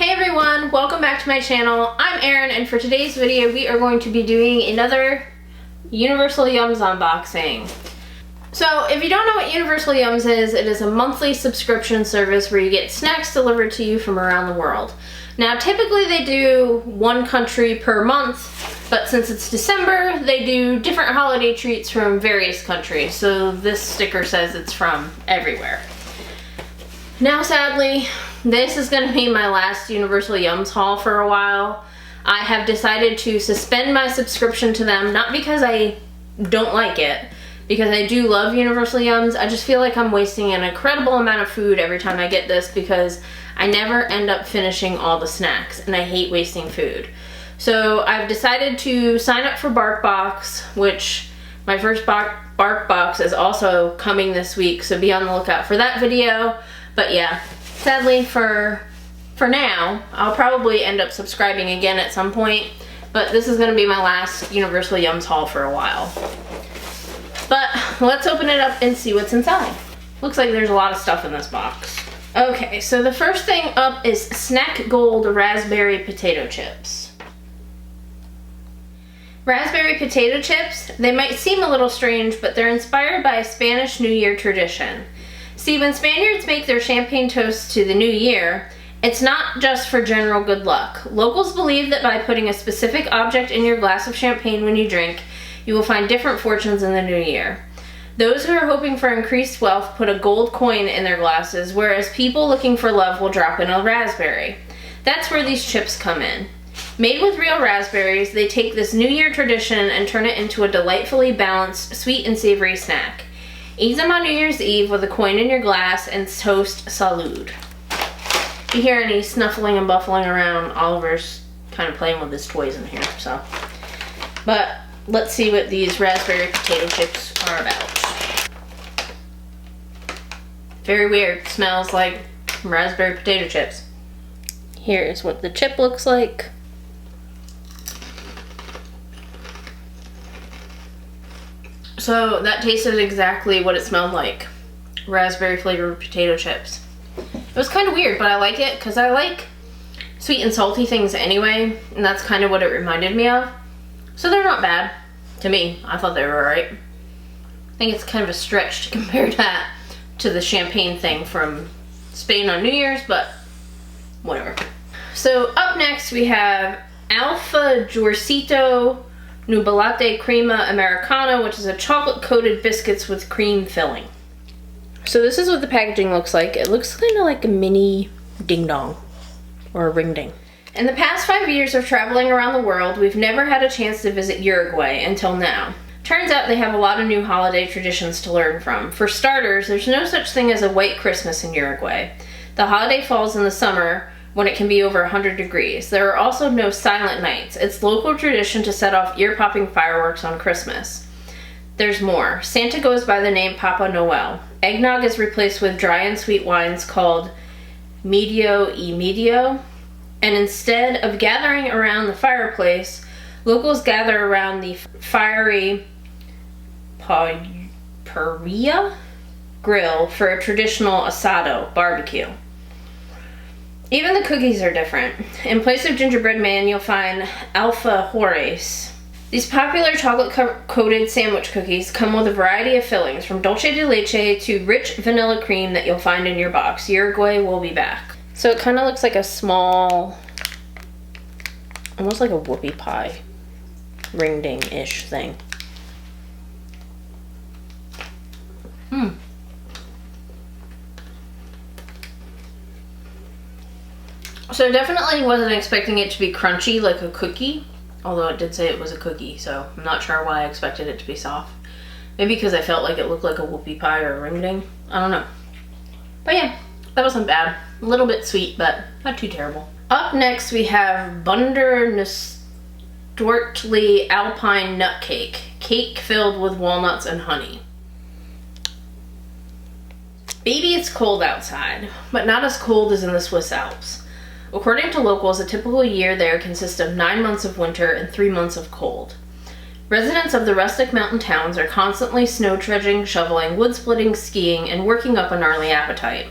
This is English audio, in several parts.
Hey everyone, welcome back to my channel. I'm Erin, and for today's video we are going to be doing another Universal Yums unboxing. So if you don't know what Universal Yums is, it is a monthly subscription service where you get snacks delivered to you from around the world. Now typically they do one country per month, but since it's December, they do different holiday treats from various countries. So this sticker says it's from everywhere. Now sadly, this is going to be my last Universal Yums haul for a while. I have decided to suspend my subscription to them, not because I don't like it, because I do love Universal Yums. I just feel like I'm wasting an incredible amount of food every time I get this because I never end up finishing all the snacks, and I hate wasting food. So I've decided to sign up for BarkBox, which my first BarkBox is also coming this week, so be on the lookout for that video. But yeah, sadly for now, I'll probably end up subscribing again at some point, but this is gonna be my last Universal Yums haul for a while. But let's open it up and see what's inside. Looks like there's a lot of stuff in this box. Okay, so the first thing up is Snack Gold Raspberry Potato Chips. Raspberry potato chips, they might seem a little strange, but they're inspired by a Spanish New Year tradition. See, when Spaniards make their champagne toasts to the new year, it's not just for general good luck. Locals believe that by putting a specific object in your glass of champagne when you drink, you will find different fortunes in the new year. Those who are hoping for increased wealth put a gold coin in their glasses, whereas people looking for love will drop in a raspberry. That's where these chips come in. Made with real raspberries, they take this New Year tradition and turn it into a delightfully balanced, sweet and savory snack. Eat them on New Year's Eve with a coin in your glass and toast salud. If you hear any snuffling and buffling around, Oliver's kind of playing with his toys in here, so. But let's see what these raspberry potato chips are about. Very weird, smells like raspberry potato chips. Here's what the chip looks like. So that tasted exactly what it smelled like. Raspberry flavored potato chips. It was kind of weird, but I like it because I like sweet and salty things anyway, and that's kind of what it reminded me of. So they're not bad to me. I thought they were alright. I think it's kind of a stretch to compare that to the champagne thing from Spain on New Year's, but whatever. So up next we have Alfajorcito Nuvolate Crema Americano, which is a chocolate-coated biscuits with cream filling. So this is what the packaging looks like. It looks kind of like a mini ding-dong, or a ring-ding. In the past 5 years of traveling around the world, we've never had a chance to visit Uruguay until now. Turns out they have a lot of new holiday traditions to learn from. For starters, there's no such thing as a white Christmas in Uruguay. The holiday falls in the summer, when it can be over 100 degrees. There are also no silent nights. It's local tradition to set off ear-popping fireworks on Christmas. There's more. Santa goes by the name Papa Noel. Eggnog is replaced with dry and sweet wines called medio y medio. And instead of gathering around the fireplace, locals gather around the fiery parrilla grill for a traditional asado barbecue. Even the cookies are different. In place of gingerbread man, you'll find alfajores. These popular chocolate-coated sandwich cookies come with a variety of fillings, from dulce de leche to rich vanilla cream that you'll find in your box. Uruguay will be back. So it kind of looks like a small, almost like a whoopie pie, ring-ding-ish thing. So definitely wasn't expecting it to be crunchy like a cookie, although it did say it was a cookie, so I'm not sure why I expected it to be soft. Maybe because I felt like it looked like a whoopie pie or a ring ding. I don't know. But yeah, that wasn't bad. A little bit sweet, but not too terrible. Up next we have Bunder Nestortli Alpine Nut Cake. Cake filled with walnuts and honey. Baby, it's cold outside, but not as cold as in the Swiss Alps. According to locals, a typical year there consists of 9 months of winter and 3 months of cold. Residents of the rustic mountain towns are constantly snow trudging, shoveling, wood splitting, skiing, and working up a gnarly appetite.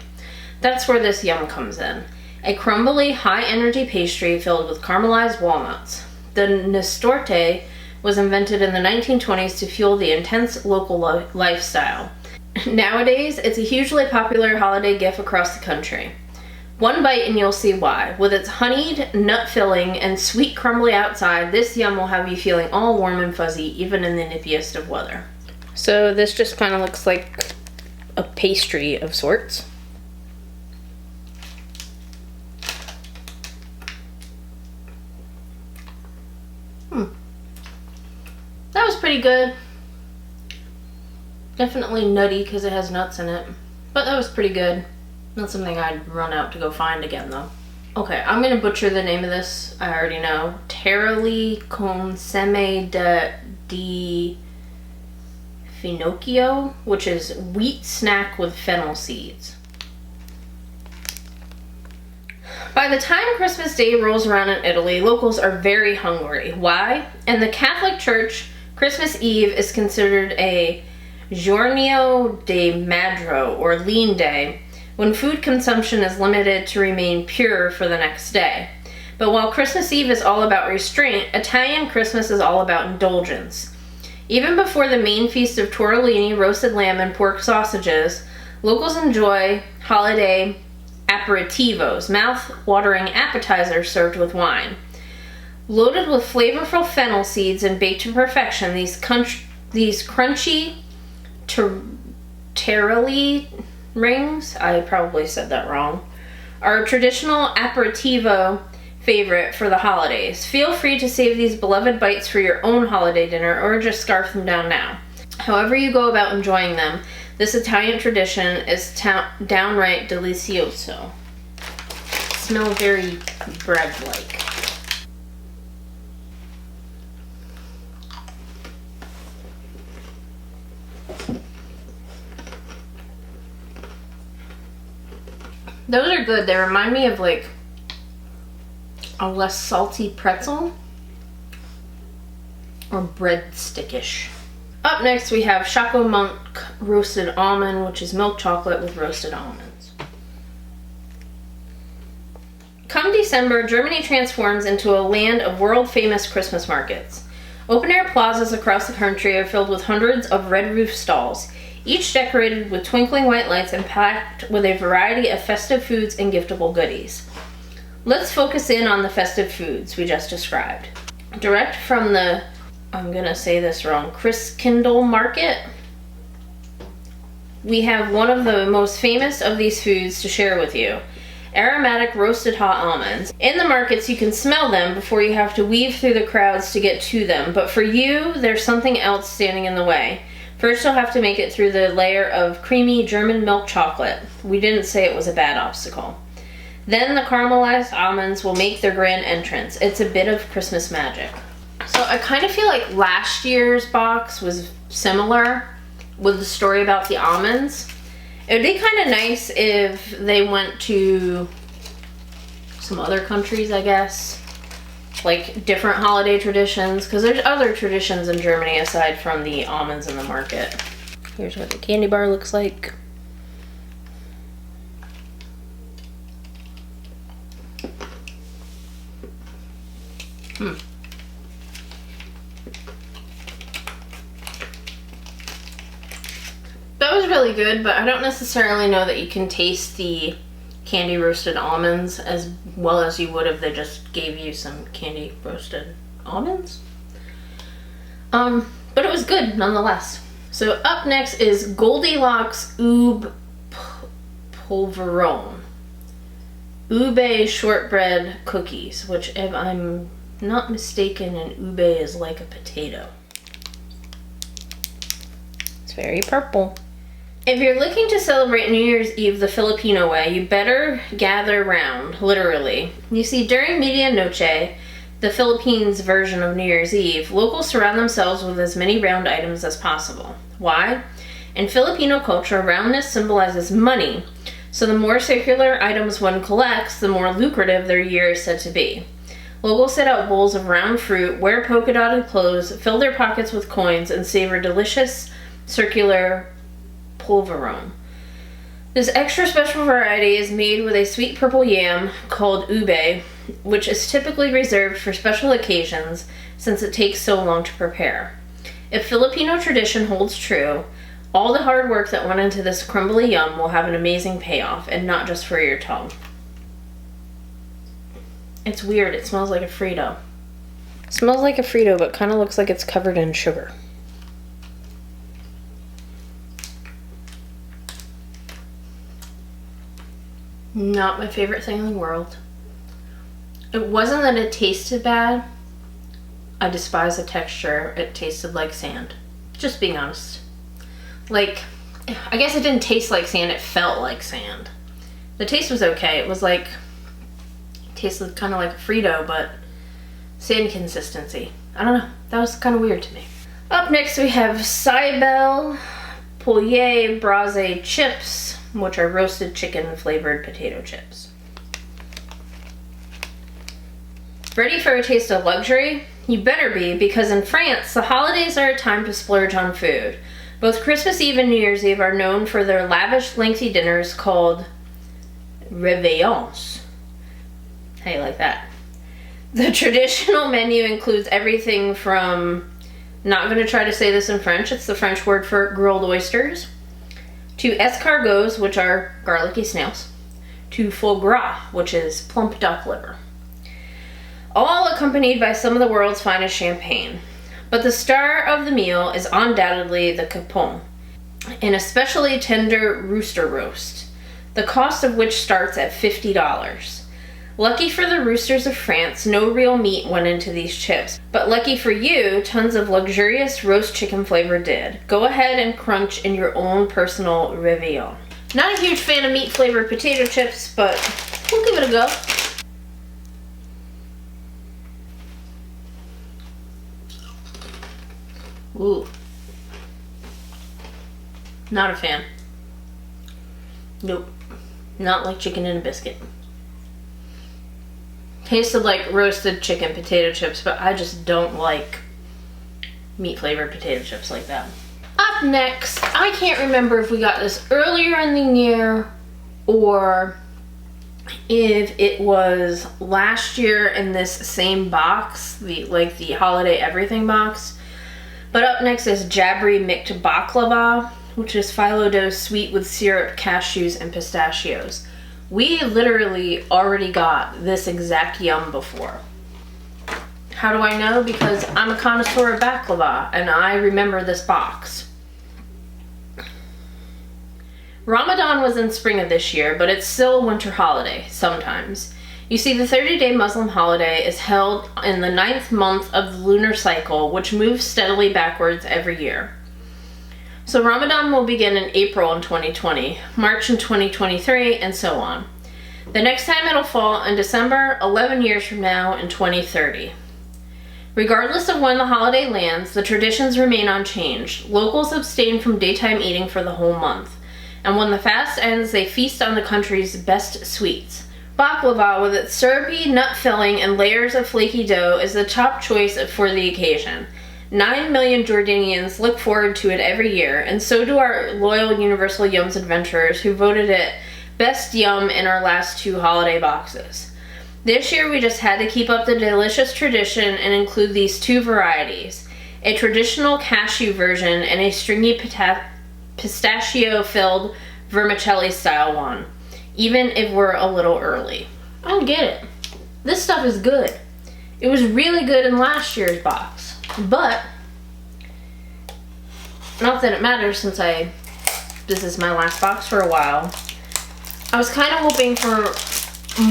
That's where this yum comes in. a crumbly, high-energy pastry filled with caramelized walnuts. The Nestorte was invented in the 1920s to fuel the intense local lifestyle. Nowadays, it's a hugely popular holiday gift across the country. One bite and you'll see why. With its honeyed nut filling and sweet crumbly outside, this yum will have you feeling all warm and fuzzy, even in the nippiest of weather. So this just kind of looks like a pastry of sorts. That was pretty good. Definitely nutty because it has nuts in it. But that was pretty good. Not something I'd run out to go find again though. Okay, I'm gonna butcher the name of this. I already know. Terrali Consemme di Finocchio, which is wheat snack with fennel seeds. By the time Christmas Day rolls around in Italy, locals are very hungry. Why? In the Catholic Church, Christmas Eve is considered a Giorno di Magro, or lean day, when food consumption is limited to remain pure for the next day. But while Christmas Eve is all about restraint, Italian Christmas is all about indulgence. Even before the main feast of tortellini, roasted lamb, and pork sausages, locals enjoy holiday aperitivos, mouth-watering appetizers served with wine. Loaded with flavorful fennel seeds and baked to perfection, these crunchy terrali rings, I probably said that wrong, are a traditional aperitivo favorite for the holidays. Feel free to save these beloved bites for your own holiday dinner or just scarf them down now. However you go about enjoying them, this Italian tradition is downright delicioso. Smell very bread-like. Those are good. They remind me of like a less salty pretzel or breadstick-ish. Up next we have Choco Monk roasted almond, which is milk chocolate with roasted almonds. Come December, Germany transforms into a land of world-famous Christmas markets. Open-air plazas across the country are filled with hundreds of red roof stalls, each decorated with twinkling white lights and packed with a variety of festive foods and giftable goodies. Let's focus in on the festive foods we just described. Direct from the, I'm gonna say this wrong, Christkindl market, we have one of the most famous of these foods to share with you. Aromatic roasted hot almonds. In the markets you can smell them before you have to weave through the crowds to get to them, but for you there's something else standing in the way. First you'll have to make it through the layer of creamy German milk chocolate. We didn't say it was a bad obstacle. Then the caramelized almonds will make their grand entrance. It's a bit of Christmas magic. So I kind of feel like last year's box was similar with the story about the almonds. It would be kind of nice if they went to some other countries, I guess. Like different holiday traditions, because there's other traditions in Germany aside from the almonds in the market. Here's what the candy bar looks like. That was really good, but I don't necessarily know that you can taste the candy roasted almonds as well as you would if they just gave you some candy roasted almonds. But it was good nonetheless. So up next is Goldilocks Ube Polverone. Ube shortbread cookies, which if I'm not mistaken, an ube is like a potato. It's very purple. If you're looking to celebrate New Year's Eve the Filipino way, you better gather round, literally. You see, during Medianoche, the Philippines version of New Year's Eve, locals surround themselves with as many round items as possible. Why? In Filipino culture, roundness symbolizes money, so the more circular items one collects, the more lucrative their year is said to be. Locals set out bowls of round fruit, wear polka-dotted clothes, fill their pockets with coins, and savor delicious, circular polverone. This extra special variety is made with a sweet purple yam called ube, which is typically reserved for special occasions since it takes so long to prepare. If Filipino tradition holds true, all the hard work that went into this crumbly yum will have an amazing payoff, and not just for your tongue. It's weird, it smells like a Frito. It smells like a Frito, but kind of looks like it's covered in sugar. Not my favorite thing in the world. It wasn't that it tasted bad. I despise the texture. It tasted like sand. Just being honest. Like, I guess it didn't taste like sand, it felt like sand. The taste was okay. It was like, it tasted kind of like a Frito, but sand consistency. I don't know. That was kind of weird to me. Up next we have Cybele Poulet Braise chips, which are roasted chicken flavored potato chips. Ready for a taste of luxury? You better be, because in France, the holidays are a time to splurge on food. Both Christmas Eve and New Year's Eve are known for their lavish, lengthy dinners called réveillons. How do you like that? The traditional menu includes everything from, not going to try to say this in French, it's the French word for grilled oysters, to escargots, which are garlicky snails, to foie gras, which is plump duck liver. All accompanied by some of the world's finest champagne. But the star of the meal is undoubtedly the capon, an especially tender rooster roast, the cost of which starts at $50. Lucky for the roosters of France, no real meat went into these chips, but lucky for you, tons of luxurious roast chicken flavor did. Go ahead and crunch in your own personal réveillon. Not a huge fan of meat flavored potato chips, but we'll give it a go. Ooh. Not a fan. Nope. Not like chicken in a biscuit. Tasted like roasted chicken potato chips, but I just don't like meat flavored potato chips like that. Up next, I can't remember if we got this earlier in the year or if it was last year in this same box, the holiday everything box. But up next is Jabri Mixed Baklava, which is phyllo dough sweet with syrup, cashews, and pistachios. We literally already got this exact yum before. How do I know? Because I'm a connoisseur of baklava, and I remember this box. Ramadan was in spring of this year, but it's still a winter holiday, sometimes. You see, the 30-day Muslim holiday is held in the 9th month of the lunar cycle, which moves steadily backwards every year. So Ramadan will begin in April in 2020, March in 2023, and so on. The next time it'll fall in December, 11 years from now, in 2030. Regardless of when the holiday lands, the traditions remain unchanged. Locals abstain from daytime eating for the whole month. And when the fast ends, they feast on the country's best sweets. Baklava, with its syrupy nut filling and layers of flaky dough, is the top choice for the occasion. 9 million Jordanians look forward to it every year, and so do our loyal Universal Yums adventurers who voted it best yum in our last 2 holiday boxes. This year we just had to keep up the delicious tradition and include these 2 varieties, a traditional cashew version and a stringy pistachio-filled vermicelli-style one, even if we're a little early. I don't get it. This stuff is good. It was really good in last year's box, but not that it matters since this is my last box for a while. I was kind of hoping for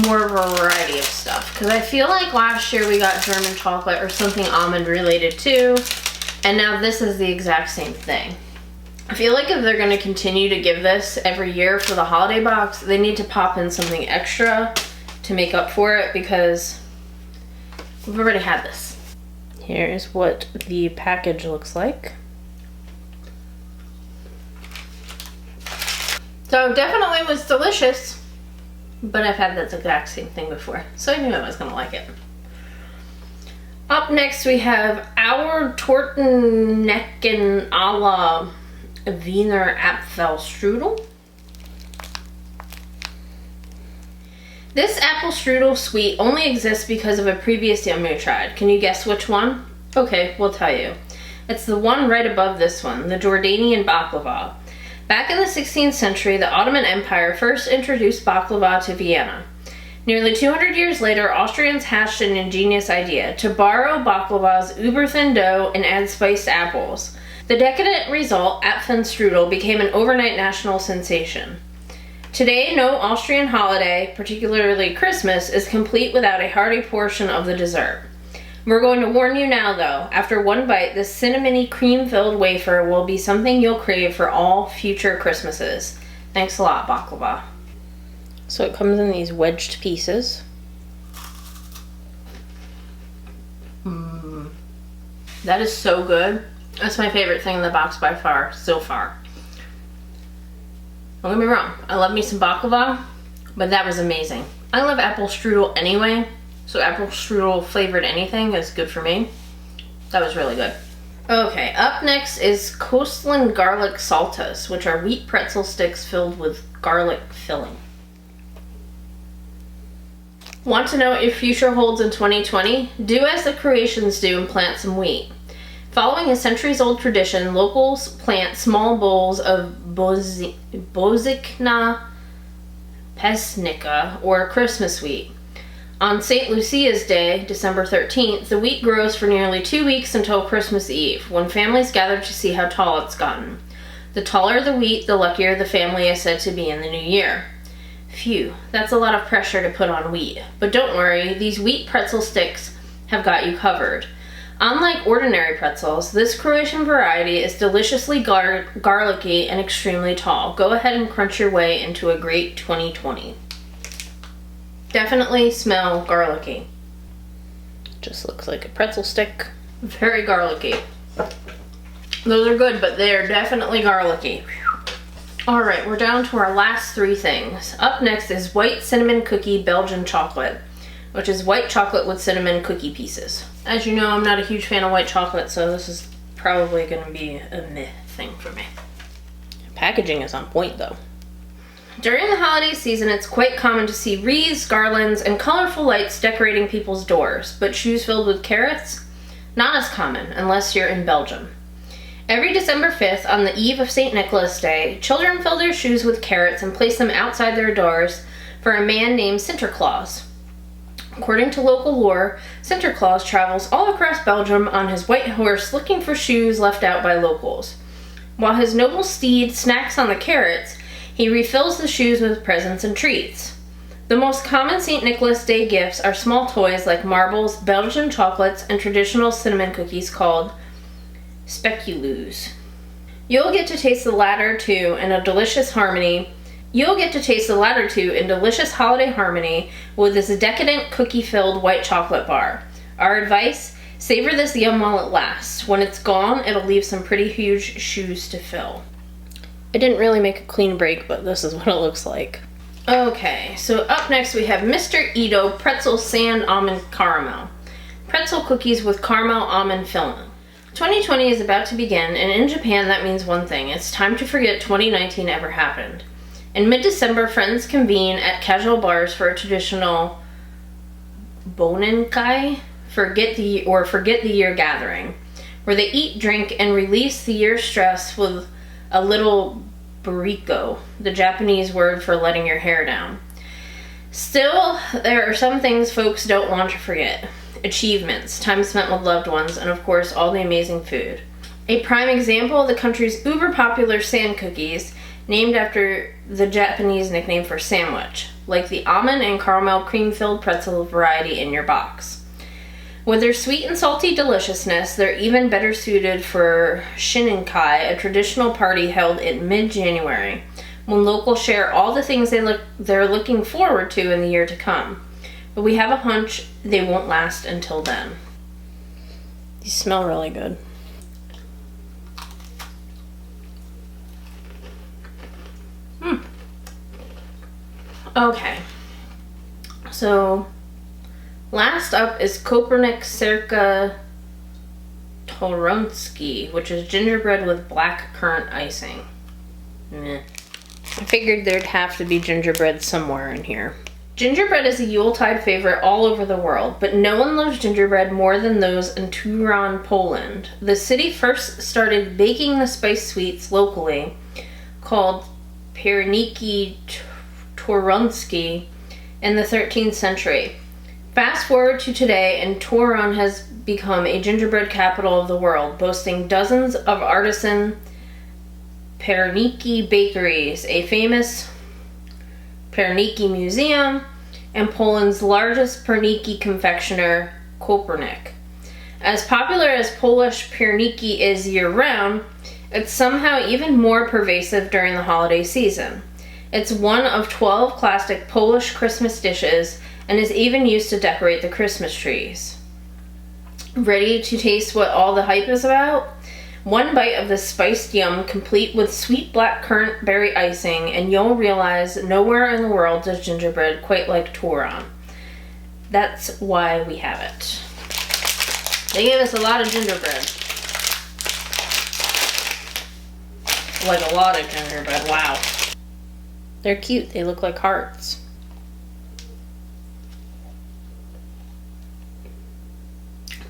more variety of stuff, because I feel like last year we got German chocolate or something almond related too, and now this is the exact same thing. I feel like if they're going to continue to give this every year for the holiday box, they need to pop in something extra to make up for it, because we've already had this. Here's what the package looks like. So definitely was delicious, but I've had that exact same thing before, so I knew I was going to like it. Up next we have our Tortennecken a la Wiener Apfelstrudel. This apple strudel sweet only exists because of a previous yum we tried. Can you guess which one? Okay, we'll tell you. It's the one right above this one, the Jordanian baklava. Back in the 16th century, the Ottoman Empire first introduced baklava to Vienna. Nearly 200 years later, Austrians hatched an ingenious idea to borrow baklava's uber-thin dough and add spiced apples. The decadent result, Apfelstrudel, became an overnight national sensation. Today, no Austrian holiday, particularly Christmas, is complete without a hearty portion of the dessert. We're going to warn you now, though. After one bite, this cinnamony cream-filled wafer will be something you'll crave for all future Christmases. Thanks a lot, baklava. So it comes in these wedged pieces. That is so good. That's my favorite thing in the box by far, so far. Don't get me wrong, I love me some baklava, but that was amazing. I love apple strudel anyway, so apple strudel flavored anything is good for me. That was really good. Okay, up next is Coastland garlic saltas, which are wheat pretzel sticks filled with garlic filling. Want to know what your future holds in 2020? Do as the Croatians do and plant some wheat. Following a centuries-old tradition, locals plant small bowls of Bozikna pesnica, or Christmas wheat. On St. Lucia's Day, December 13th, the wheat grows for nearly 2 weeks until Christmas Eve, when families gather to see how tall it's gotten. The taller the wheat, the luckier the family is said to be in the new year. Phew, that's a lot of pressure to put on wheat. But don't worry, these wheat pretzel sticks have got you covered. Unlike ordinary pretzels, this Croatian variety is deliciously garlicky and extremely tall. Go ahead and crunch your way into a great 2020. Definitely smell garlicky. Just looks like a pretzel stick. Very garlicky. Those are good, but they are definitely garlicky. Alright, we're down to our last three things. Up next is white cinnamon cookie Belgian chocolate, which is white chocolate with cinnamon cookie pieces. As you know, I'm not a huge fan of white chocolate, so this is probably going to be a meh thing for me. Packaging is on point, though. During the holiday season, it's quite common to see wreaths, garlands, and colorful lights decorating people's doors, but shoes filled with carrots? Not as common, unless you're in Belgium. Every December 5th, on the eve of St. Nicholas Day, children fill their shoes with carrots and place them outside their doors for a man named Sinterklaas. According to local lore, Sinterklaas travels all across Belgium on his white horse looking for shoes left out by locals. While his noble steed snacks on the carrots, he refills the shoes with presents and treats. The most common St. Nicholas Day gifts are small toys like marbles, Belgian chocolates, and traditional cinnamon cookies called speculoos. You'll get to taste the latter two in delicious holiday harmony with this decadent cookie-filled white chocolate bar. Our advice, savor this yum while it lasts. When it's gone, it'll leave some pretty huge shoes to fill. I didn't really make a clean break, but this is what it looks like. Okay, so up next we have Mr. Ito Pretzel Sand Almond Caramel. Pretzel cookies with caramel almond filling. 2020 is about to begin, and in Japan that means one thing. It's time to forget 2019 ever happened. In mid-December, friends convene at casual bars for a traditional Bonenkai, forget the year gathering, where they eat, drink, and release the year's stress with a little burrito, the Japanese word for letting your hair down. Still, there are some things folks don't want to forget. Achievements, time spent with loved ones, and of course all the amazing food. A prime example of the country's uber-popular sand cookies, named after the Japanese nickname for sandwich, like the almond and caramel cream-filled pretzel variety in your box. With their sweet and salty deliciousness, they're even better suited for Shininkai, a traditional party held in mid-January, when locals share all the things they're looking forward to in the year to come. But we have a hunch they won't last until then. These smell really good. Okay. So, last up is Kopernik Serka Toronsky, which is gingerbread with black currant icing. Meh. I figured there'd have to be gingerbread somewhere in here. Gingerbread is a Yuletide favorite all over the world, but no one loves gingerbread more than those in Turon, Poland. The city first started baking the spice sweets locally, called pierniki toruńskie, in the 13th century. Fast forward to today, and Toruń has become a gingerbread capital of the world, boasting dozens of artisan pierniki bakeries, a famous pierniki museum, and Poland's largest pierniki confectioner, Kopernik. As popular as Polish pierniki is year-round, it's somehow even more pervasive during the holiday season. It's one of 12 classic Polish Christmas dishes and is even used to decorate the Christmas trees. Ready to taste what all the hype is about? One bite of this spiced yum, complete with sweet black currant berry icing, and you'll realize nowhere in the world does gingerbread quite like Toruń. That's why we have it. They gave us a lot of gingerbread. Like a lot of gingerbread, wow. They're cute, they look like hearts.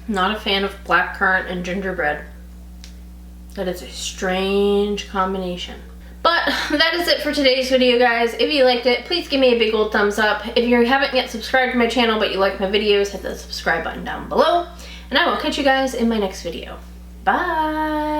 Not a fan of black currant and gingerbread. That is a strange combination. But that is it for today's video, guys. If you liked it, please give me a big old thumbs up. If you haven't yet subscribed to my channel but you like my videos, hit the subscribe button down below. And I will catch you guys in my next video. Bye!